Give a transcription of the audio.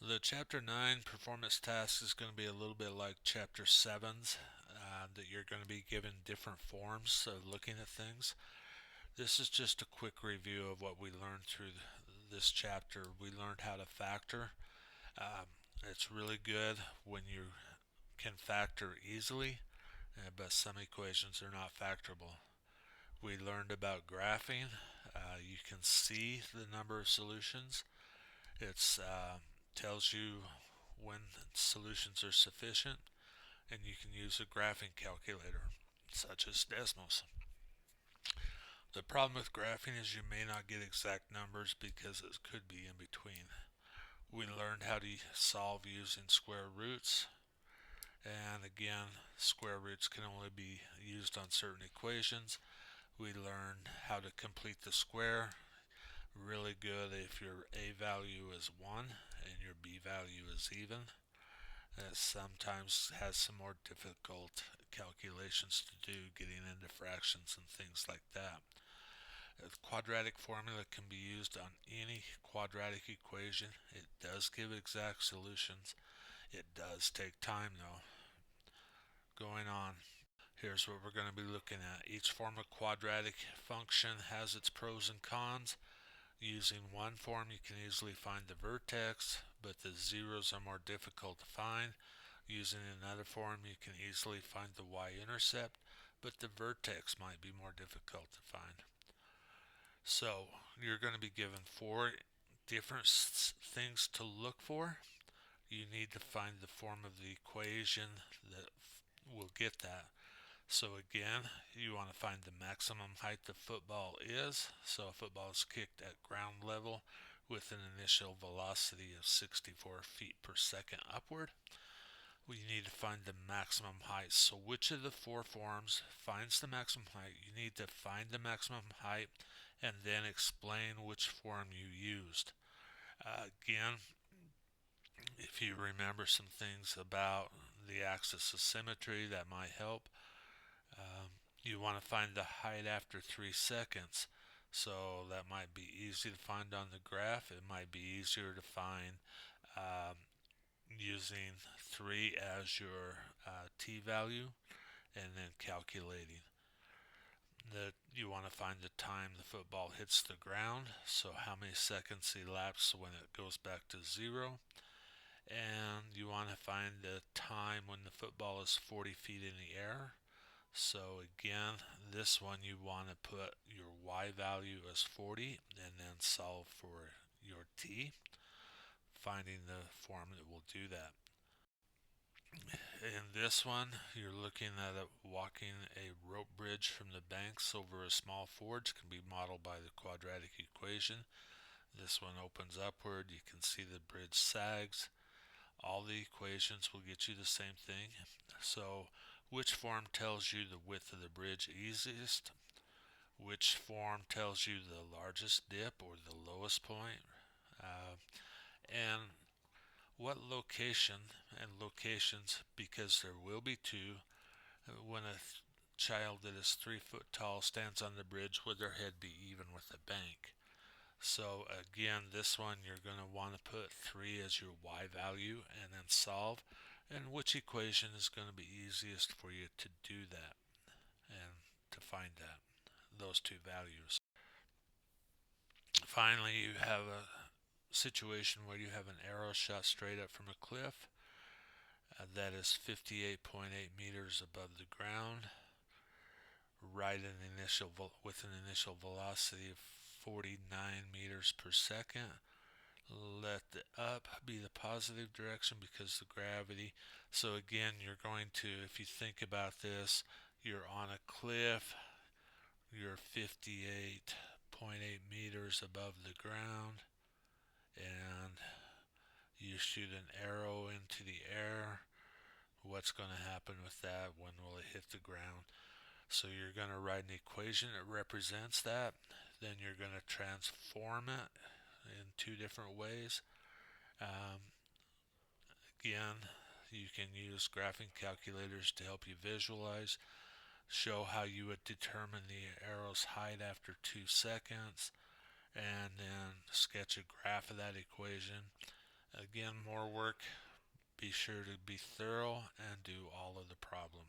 The Chapter 9 performance task is going to be a little bit like Chapter 7's, that you're going to be given different forms of looking at things. This is just a quick review of what we learned through this chapter. We learned how to factor. Um, it's really good when you can factor easily, but some equations are not factorable. We learned about graphing. You can see the number of solutions. It tells you when solutions are sufficient, and you can use a graphing calculator, such as Desmos. The problem with graphing is you may not get exact numbers because it could be in between. We learned how to solve using square roots, and again, square roots can only be used on certain equations. We learned how to complete the square. Really good if your A value is 1 and your B value is even. It sometimes has some more difficult calculations to do, getting into fractions and things like that. The quadratic formula can be used on any quadratic equation. It does give exact solutions. It does take time though. Going on, here's what we're going to be looking at. Each form of quadratic function has its pros and cons. Using one form you can easily find the vertex, but the zeros are more difficult to find. Using another form you can easily find the y-intercept, but the vertex might be more difficult to find. So you're going to be given 4 different things to look for. You need to find the form of the equation that will get that. So again, you want to find the maximum height the football is. So a football is kicked at ground level with an initial velocity of 64 feet per second upward. We need to find the maximum height. So which of the 4 forms finds the maximum height? You need to find the maximum height and then explain which form you used. Again, if you remember some things about the axis of symmetry, that might help. You want to find the height after 3 seconds. So that might be easy to find on the graph. It might be easier to find using 3 as your t-value and then calculating. You want to find the time the football hits the ground, so how many seconds elapse when it goes back to 0. And you want to find the time when the football is 40 feet in the air. So again, this one you want to put your y value as 40 and then solve for your t, finding the form that will do that. In this one, you're looking at walking a rope bridge from the banks over a small forge can be modeled by the quadratic equation. This one opens upward. You can see the bridge sags. All the equations will get you the same thing. So which form tells you the width of the bridge easiest? Which form tells you the largest dip or the lowest point? And what location and locations, because there will be 2, when a child that is 3 foot tall stands on the bridge, would their head be even with the bank? So again, this one you're going to want to put 3 as your y value and then solve. And which equation is going to be easiest for you to do that and to find those 2 values. Finally, you have a situation where you have an arrow shot straight up from a cliff that is 58.8 meters above the ground, with an initial velocity of 49 meters per second. Let the up be the positive direction because of gravity. So again, you're going to, if you think about this, you're on a cliff, you're 58.8 meters above the ground, and you shoot an arrow into the air. What's going to happen with that? When will it hit the ground? So you're going to write an equation that represents that. Then you're going to transform it in 2 different ways. Again, you can use graphing calculators to help you visualize, show how you would determine the arrow's height after 2 seconds, and then sketch a graph of that equation. Again, more work. Be sure to be thorough and do all of the problems.